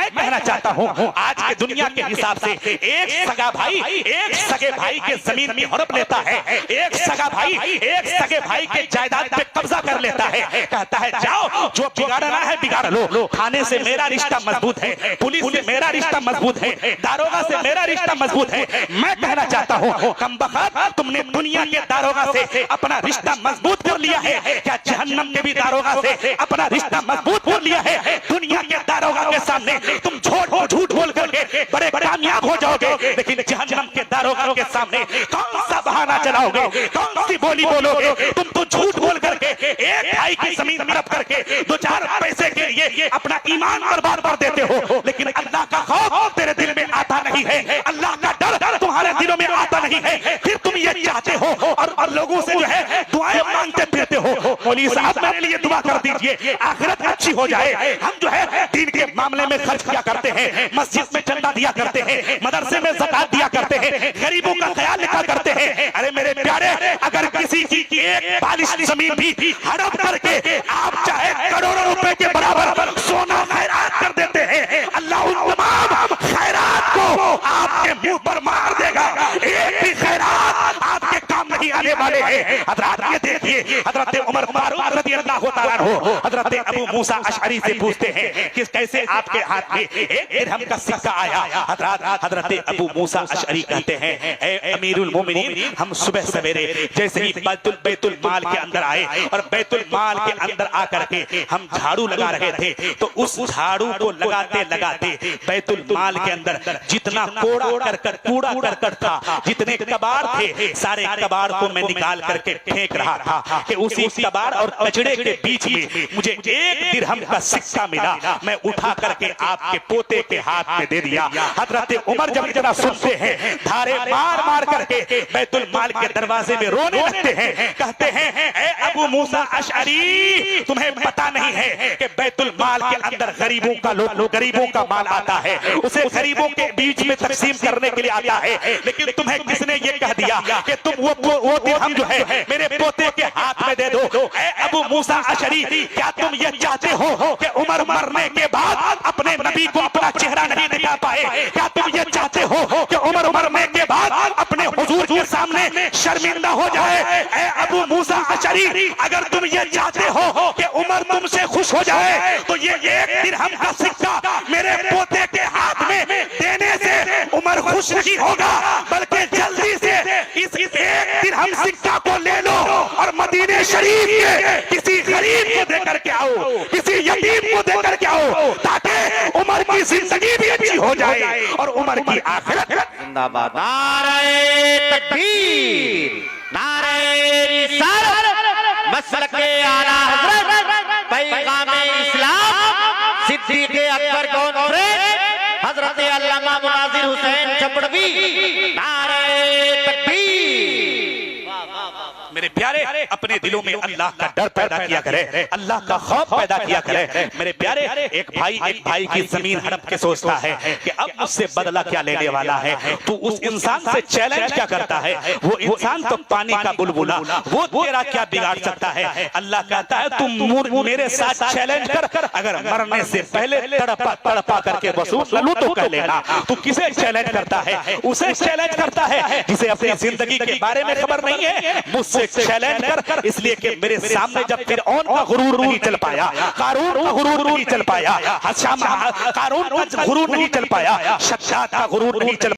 मैं कहना चाहता हूँ आज के दुनिया के हिसाब से एक सगा भाई एक सगे भाई के जमीन में हड़प लेता है, एक सगा भाई एक सगे भाई के जायदाद पे कब्जा कर लेता है, कहता है जाओ जो बिगाड़ना है बिगाड़ लो, थाने से मेरा रिश्ता मजबूत है, पुलिस से मेरा रिश्ता मजबूत है, दारोगा से मेरा रिश्ता मजबूत है। मैं कहना चाहता हूँ कमबख्त तुमने दुनिया के दारोगा से अपना रिश्ता मजबूत कर लिया है, क्या जहन्नम के भी दारोगा से अपना रिश्ता मजबूत कर लिया है? दुनिया के दारोगा के सामने तुम झूठ बोल करके बड़े कामयाब हो जाओगे, लेकिन जहन्नम के दारोगा के सामने कौन सा बहाना चलाओगे, कौन सी बोली बोलोगे? तुम तो झूठ बोल करके एक भाई की जमीन हड़प करके दो चार पैसे के लिए अपना ईमान बर्बाद कर देते हो, लेकिन अल्लाह का खौफ तेरे दिल में आता नहीं है, अल्लाह का डर तुम्हारे दिलों में आता नहीं है, फिर तुम ये चाहते हो और लोगों से जो है दुआएं मांगते फिरते हो। मौलवी साहब मेरे लिए दुआ कर दीजिए आखिरत अच्छी हो जाए। हम जो है दीन के मामले में खर्च किया करते हैं, मस्जिद में चंदा दिया करते हैं, मदरसे में ज़कात दिया करते हैं, गरीबों का ख्याल रखा करते हैं। अरे मेरे प्यारे, अगर किसी की एक बालिश जमीन भी हड़प करके आप चाहे करोड़ों रुपए के बराबर सोना खैरात कर देते हैं, अल्लाह उन तमाम खैरात को आपके मुंह पर मार देगा, एक भी खैरात आपके काम नहीं आने वाले हैं। हजरत ये देखिए, हजरत उमर फारूक रज़ियल्लाहु ताला अन्हु हजरत अबू मूसा अशअरी से पूछते हैं कि कैसे आपके हाथ में एक दिरहम का सिक्का आया? हजरत अबू मूसा अशअरी कहते हैं, ए अमीरुल मोमिनीन, हम सुबह सवेरे जैसे ही बैतुल माल के अंदर आए और बैतुल माल के अंदर आकर के हम झाड़ू लगा रहे थे, तो उस झाड़ू को लगाते लगाते बैतुल माल के अंदर जितना कूड़ा करकट था, जितने कबाड़ थे, सारे कबाड़ को मैं निकाल करके फेंक रहा था कि उसी कबाड़ और कचड़े के बीच में मुझे एक दिरहम का सिक्का मिला। मैं उठा करके आपके पोते के हाथ में दे दिया। हजरत उमर जब इतना सुनते हैं, धारे मार मार करके बैतुल माल के दरवाजे में रोने लगते हैं, कहते हैं, ए अबू मूसा अशअरी, तुम्हें पता नहीं है कि बैतुल माल के अंदर गरीबों का माल आता है, उसे गरीबों के बीच में तकसीम करने के लिए आता है, लेकिन तुम्हें किसने ये कह दिया कि तुम वो दिरहम जो है मेरे पोते के हाथ में दे दो? ए अबू मूसा अशअरी, क्या तुम ये चाहते हो कि उमर मरने के बाद अपने नबी को अपना चेहरा नहीं दिखा पाए? क्या तुम ये चाहते हो कि उमर मरने के बाद अपने हुजूर के सामने शर्मिंदा हो जाए? ए अबू मूसा अशअरी, अगर तुम ये चाहते हो कि उमर तुमसे खुश हो जाए, तो ये एक दिरहम का सिक्का मेरे पोते के हाथ में देने से उमर खुश नहीं होगा, बल्कि जल्दी से इस एक दिरहम सिक्का को ले लो और मदीने शरीफ के किसी गरीब को देकर के आओ, किसी यतीम को देकर के आओ, ताकि उमर की जिंदगी भी अच्छी हो जाए और उमर की आखिरत जिंदाबाद। नारे तकबीर, नारे रिसालत, मसलके आला हजरत पैगामे इस्लाम, सिद्दीक़े अकबर कॉन्फ्रेंस, हजरत अल्लामा मुनाज़िर हुसैन चपड़वी। नारे तकबीर। मेरे प्यारे, अपने दिलों में अल्लाह का डर पैदा किया करे, अल्लाह का खौफ पैदा किया करे। मेरे प्यारे, एक भाई की जमीन हड़प के सोचता है कि अब उससे बदला क्या लेने वाला है, तो उस इंसान से चैलेंज क्या करता है? वो इंसान तो पानी का बुलबुला, वो तेरा क्या बिगाड़ सकता है? अल्लाह कहता है तुम मेरे साथ चैलेंज कर, अगर मरने से पहले तड़पा करके वसूल लूं तो कह लेना। तू किसे चैलेंज करता है? उसे चैलेंज करता है जिसे अपनी जिंदगी के बारे में खबर नहीं है, मुझसे चैलेंज कर, इसलिए कि मेरे सामने जब फिरऔन का गुरूर नहीं चल पाया, कारून का गुरूर नहीं चल पाया, कारून का गुरूर नहीं चल पाया, शद्दाद का गुरूर नहीं चल